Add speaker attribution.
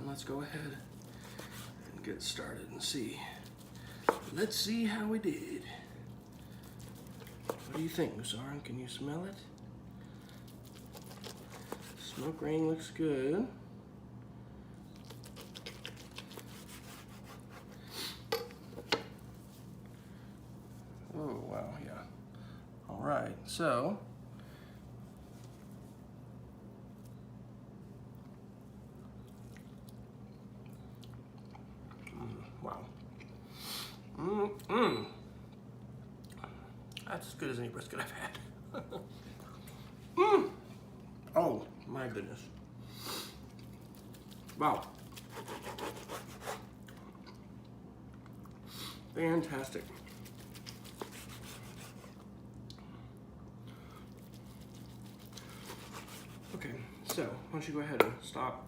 Speaker 1: let's go ahead and get started and see. Let's see how we did. What do you think, Soren? Can you smell it? Smoke ring looks good. Oh, wow, yeah. All right, so wow. That's as good as any brisket I've had. Oh, my goodness. Wow. Fantastic. Okay, so why don't you go ahead and stop.